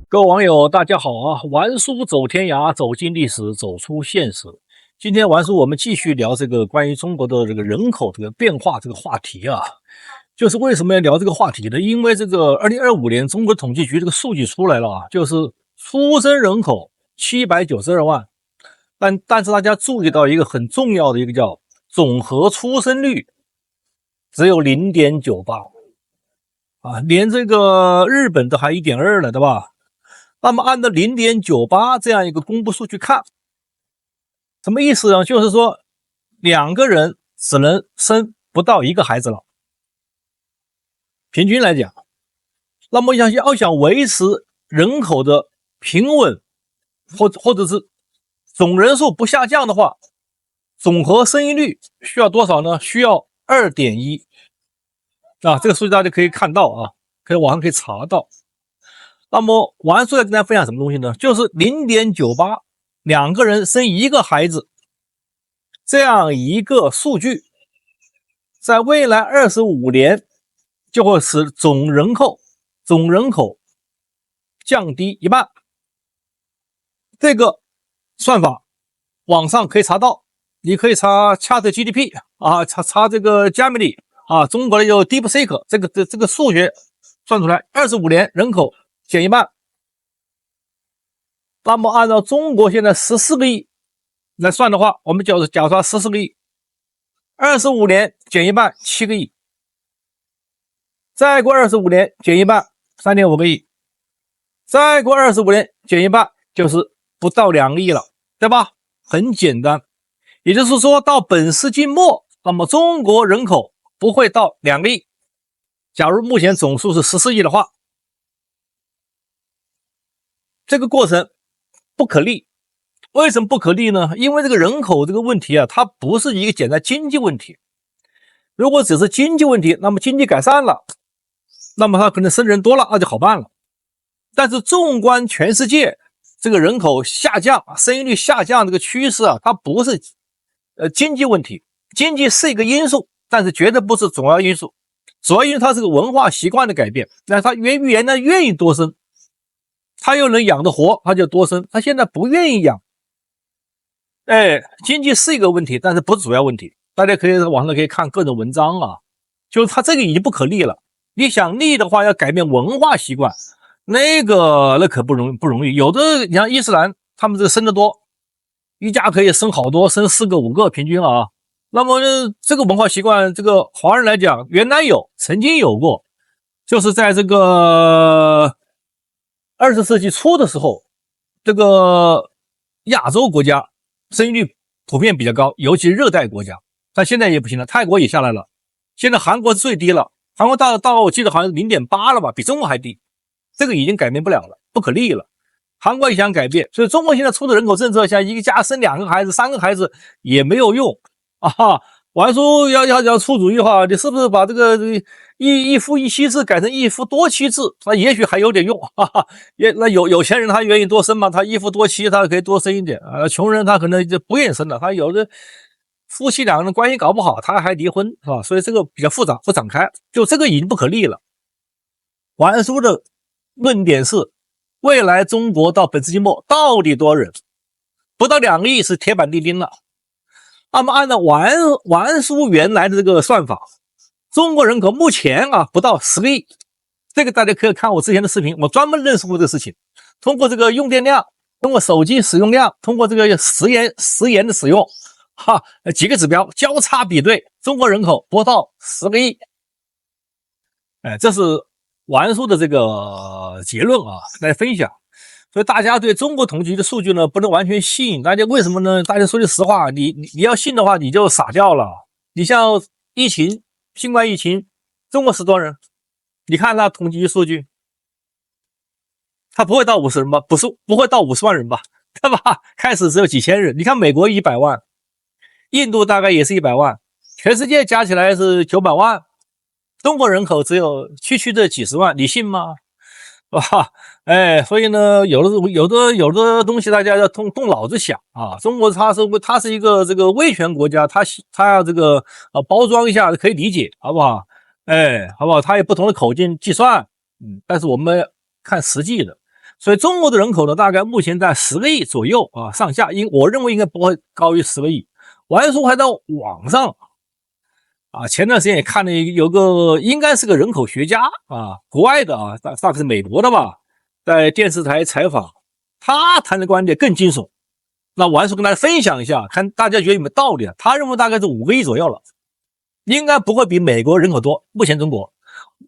各位網友，大家好啊！玩書走天涯，走進歷史，走出現實。今天玩書，我們繼續聊這個關於中國的這個人口這個變化這個話題啊。就是為什麼要聊這個話題呢？因為這個2025年中國統計局這個數據出來了啊，就是出生人口792萬，但是大家注意到一個很重要的一個叫總和出生率只有 0.98 啊，連這個日本都還 1.2 了，对吧？那麼按照 0.98 这樣一個公布數據看，什麼意思呢？就是說2個人只能生不到1個孩子了，平均來講。那麼要想維持人口的平穩，或者是總人數不下降的話，總和生育率需要多少呢？需要 2.1 啊，這個數據大家可以看到啊，網上可以查到。那麼玩书要跟大家分享什麼東西呢？就是 0.98 2個人生1個孩子這樣一個數據，在未來25年就會使總人口降低一半。這個算法網上可以查到，你可以查 ChatGPT 啊，查這個 Gemini 啊，中国的有 DeepSeek， 这个数学算出来25年人口減一半。那麼按照中國現在14個億來算的話，我們假如說14個億，25年減一半7個億，再過25年減一半 3.5 個億，再過25年減一半就是不到2個億了，對吧？很簡單，也就是說到本世紀末，那麼中國人口不會到2個億。假如目前總數是14億的話，這個過程不可逆。為什麼不可逆呢？因為這個人口這個問題啊，它不是一個簡單經濟問題。如果只是經濟問題，那麼經濟改善了，那麼它可能生人多了，那就好辦了。但是縱觀全世界，這個人口下降、生育率下降這個趨勢啊，它不是經濟問題。經濟是一個因素，但是絕對不是主要因素。主要因為它是個文化習慣的改變。那他原來願意多生，他又能養得活，他就多生。他現在不願意養，經濟是一個問題，但是不是主要問題。大家可以在網上可以看各種文章啊，就是他這個已經不可逆了。你想逆的話，要改變文化習慣，那可不容易。有的你像伊斯蘭，他們這個生得多，一家可以生好多，生4個5個平均啊。那麼這個文化習慣，這個華人來講，原來曾經有過，就是在這個20世紀初的時候，這個亞洲國家生育率普遍比較高，尤其是熱帶國家。但現在也不行了，泰國也下來了，現在韓國是最低了，韓國到我記得好像是 0.8 了吧，比中國還低。這個已經改變不了了，不可逆了。韓國也想改變，所以中國現在出的人口政策，像一個家生2個孩子、3個孩子也沒有用啊。玩書要出主意的話，你是不是把這個一夫一妻制改成一夫多妻制？那也許還有點用，那有錢人他願意多生嘛，他一夫多妻，他可以多生一點啊。窮人他可能就不願意生了，他有的夫妻2個人關係搞不好，他還離婚，是吧？所以這個比較複雜，不展開，就這個已經不可逆了。玩書的論點是，未來中國到本世紀末到底多少人？不到2個億是鐵板釘釘了。那麼按照玩書原來的這個算法，中國人口目前啊不到10個億，這個大家可以看我之前的視頻，我專門論述過這個事情。通過這個用電量，通過手機使用量，通過這個食鹽的使用，幾個指標交叉比對，中國人口不到10個億。這是玩書的這個結論啊，來分享。所以大家對中國統計局的數據呢，不能完全信。大家為什麼呢？大家說句實話，你要信的話，你就傻掉了。你像新冠疫情，中國死多少人？你看它統計局數據，它不會到50人吧？不會到50萬人吧？對吧？開始只有幾千人。你看美國100萬，印度大概也是100萬，全世界加起來是900萬，中國人口只有區的幾十萬，你信嗎？哇，所以呢，有的東西大家要動腦子想啊。中國它是一個這個威權國家，它要這個包裝一下可以理解，好不好？好不好？它有不同的口徑計算，但是我們看實際的，所以中國的人口呢，大概目前在10個億左右啊上下，我認為應該不會高於10個億。完說還到網上啊，前段時間也看了有個應該是個人口學家啊，國外的啊，大概是美國的吧，在電視台採訪，他談的觀點更驚悚。那完說跟大家分享一下，看大家覺得有沒有道理啊？他認為大概是5個億左右了，應該不會比美國人口多。目前中國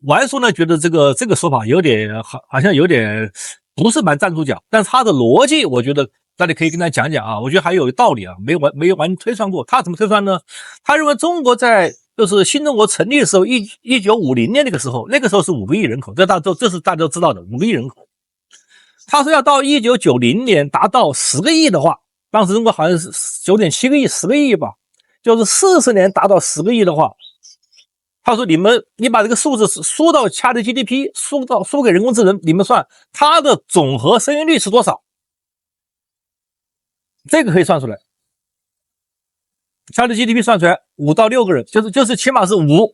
完說呢，覺得這個說法有點好像有點不是蠻站住腳，但是他的邏輯我覺得大家可以跟他講講啊，我覺得還有道理啊，沒完推算過。他怎麼推算呢？他認為中國在就是新中國成立的時候，1950年那個時候是5個億人口，這是大家都知道的5個億人口。他說要到1990年達到10個億的話，當時中國好像是9.7個億10個億吧，就是40年達到10個億的話，他說你把這個數字輸到ChatGPT，輸給人工智能，你們算它的總和生育率是多少？這個可以算出來。ChatGPT 算出來5到6個人，就是起碼是5，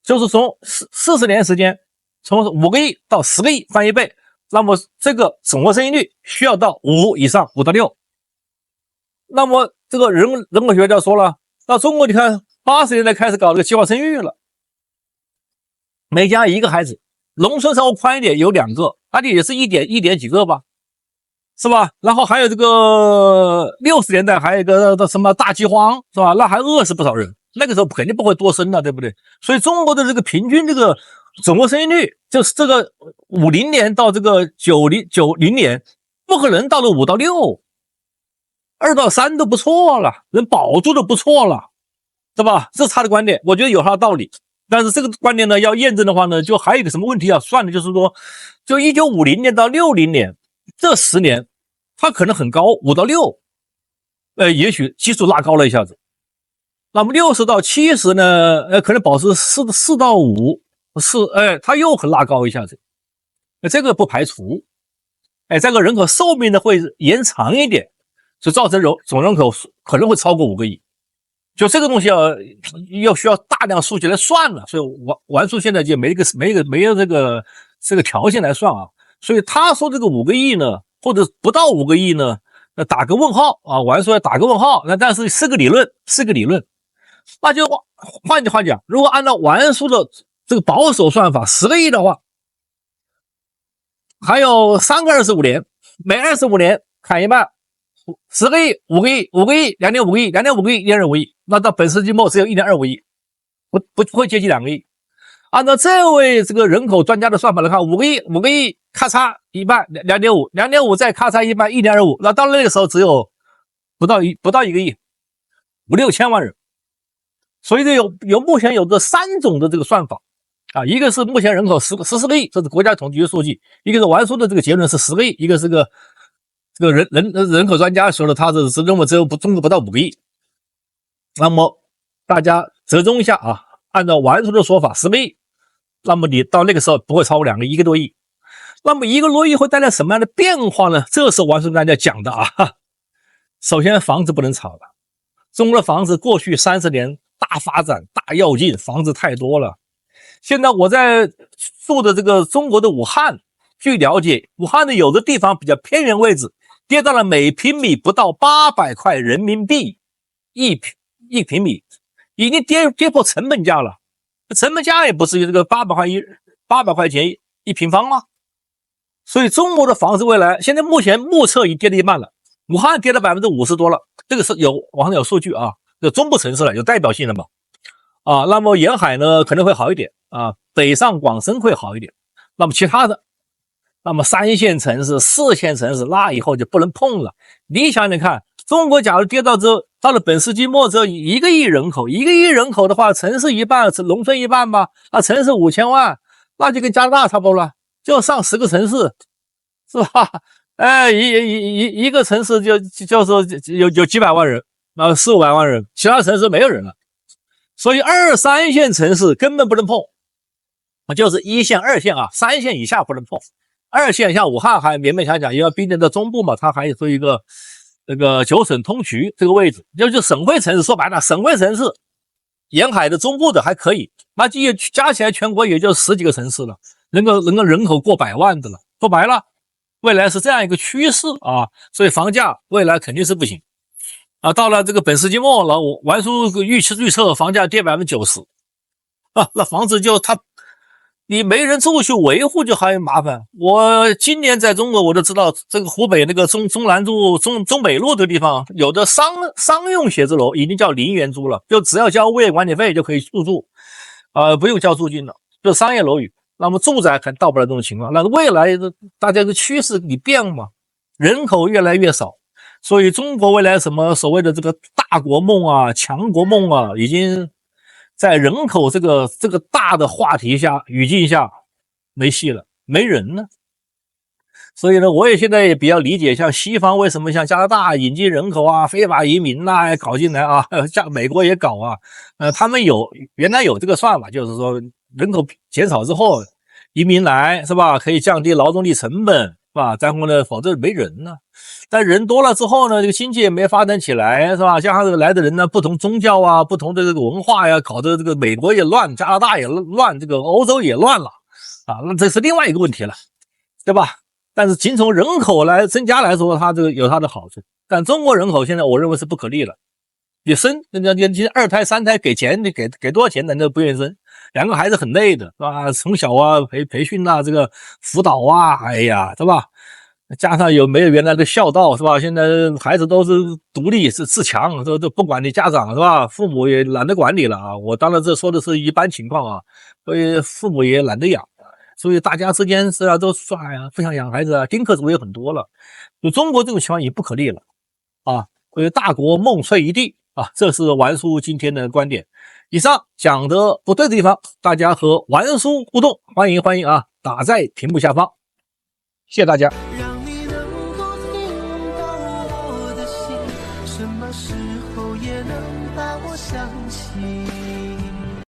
就是從40年時間，從5個億到10個億翻1倍，那麼這個總和生育率需要到5以上，5到6。那麼這個人口學家說了，到中國你看80年代開始搞這個計劃生育了，每家1個孩子，農村生活寬一點有2個，那也是一點幾個吧。是吧？然後還有這個60年代還有一個什麼大饑荒，是吧？那還餓死不少人。那個時候肯定不會多生了，對不對？所以中國的這個平均這個總和生育率，就是這個50年到這個90年，不可能到了5到6，2到3都不錯了，能保住都不錯了，是吧？這是他的觀點，我覺得有他的道理。但是這個觀點呢，要驗證的話呢，就還有一個什麼問題要算的，就是說，就1950年到60年這10年。它可能很高，5到6，也許基數拉高了一下子。那麼60到70呢，可能保持4到5，它又很拉高一下子。這個不排除，這個人口壽命呢會延長一點，所以造成總人口可能會超過5個億。就這個東西要需要大量數據來算了，所以完數現在就沒有這個條件來算啊。所以他說這個5個億呢，或者不到5個億呢，那打個問號啊，我還說要打個問號，那但是是個理論，那就換句話講，如果按照完數的這個保守算法，10個億的話，還有3個25年，每25年砍一半，10個億、5個億、5個億、2.5個億、2.5個億、1.25億，那到本世紀末只有1.25億，不會接近2個億。按照這位這個人口專家的算法來看，5個億，咔嚓一半，2.5再咔嚓一半，1.25，那到那個時候只有不到1個億，5、6千萬人。所以這有目前有這3種的這個算法啊，一個是目前人口14個億，這是國家統計局數據；一個是完說的這個結論是10個億，一個是這個人口專家說的，他是認為中國不到5個億。那麼大家折中一下啊，按照完說的說法10個億。那麼你到那個時候不會超過1個多億，那麼1個多億會帶來什麼樣的變化呢？這是完全跟大家講的啊。首先房子不能炒了，中國的房子過去30年大發展大躍進，房子太多了。現在我在住的這個中國的武漢，據了解，武漢的有的地方比較偏遠位置，跌到了每平米不到800塊人民幣，一平米已經跌破成本價了。成本價也不是这個800塊錢一平方嗎？所以中國的房子未來，現在目前目測已跌了一半了，武漢跌了50%多了，這個是網上有數據啊，這中部城市了，有代表性的嘛。啊，那麼沿海呢可能會好一點啊，北上廣深會好一點，那麼其他的，那麼3線城市、4線城市，那以後就不能碰了。你想想看，中國假如跌到到了本世紀末之後，1個億人口，1個億人口的話，城市一半，農村一半吧，那城市5000萬，那就跟加拿大差不多了，就上10個城市，是吧？一個城市就是有幾百萬人，4、500萬人，其他城市沒有人了。所以2、3線城市根本不能碰，就是1線、2線啊，3線以下不能碰。2線像武漢還勉勉強強，因為畢竟在中部嘛，它還有一個這個9省通衢這個位置，就省會城市，說白了，省会城市沿海的中部的還可以，那就加起來全國也就10幾個城市了，能夠人口過100萬的了。說白了，未來是這樣一個趨勢啊，所以房價未來肯定是不行啊。到了这個本世紀末了，玩叔預測房價跌 90%啊，那房子就你沒人住去維護就還麻煩。我今年在中國我都知道，這個湖北那個中南路中北路的地方，有的商用寫字樓已經叫零元租了，就只要交物業管理費就可以入住，不用交租金了，就商業樓宇。那麼住宅还到不了這種情況。那未來的大家的趨勢你變嘛，人口越來越少，所以中國未來什麼所謂的這個大國夢啊、強國夢啊，已經在人口這個大的話題下語境下沒戲了，沒人了。所以呢，我也現在也比較理解，像西方為什麼像加拿大引進人口啊、非法移民啊搞進來啊，像美國也搞啊，他们原来有這個算法，就是說人口減少之後移民來是吧，可以降低勞動力成本是吧，然後呢否則沒人了。但人多了之後呢，這個經濟也沒發展起來是吧，加上這個來的人呢不同宗教啊、不同的這個文化呀，搞得這個美國也亂，加拿大也亂，這個歐洲也亂了啊，那這是另外一個問題了，對吧？但是僅從人口來增加來說，它这個有它的好處，但中國人口現在我認為是不可逆了。你生人家二胎三胎給錢，你給多少錢人家不願意生，兩個孩子很累的是吧，從小啊培訓啊，這個輔導啊，哎呀是吧，加上有沒有原來的孝道是吧，現在孩子都是獨立是自強，都不管你家長是吧，父母也懶得管你了啊。我當然這說的是一般情況啊，所以父母也懶得養，所以大家之間是啊都說哎呀不想養孩子啊，丁克族也很多了，就中國這種情況也不可逆了啊，所以大國夢碎一地啊，這是玩叔今天的觀點。以上講的不對的地方，大家和玩叔互動，歡迎啊，打在屏幕下方，謝謝大家。讓你能夠聽到我的心，什麼時候也能把我想起。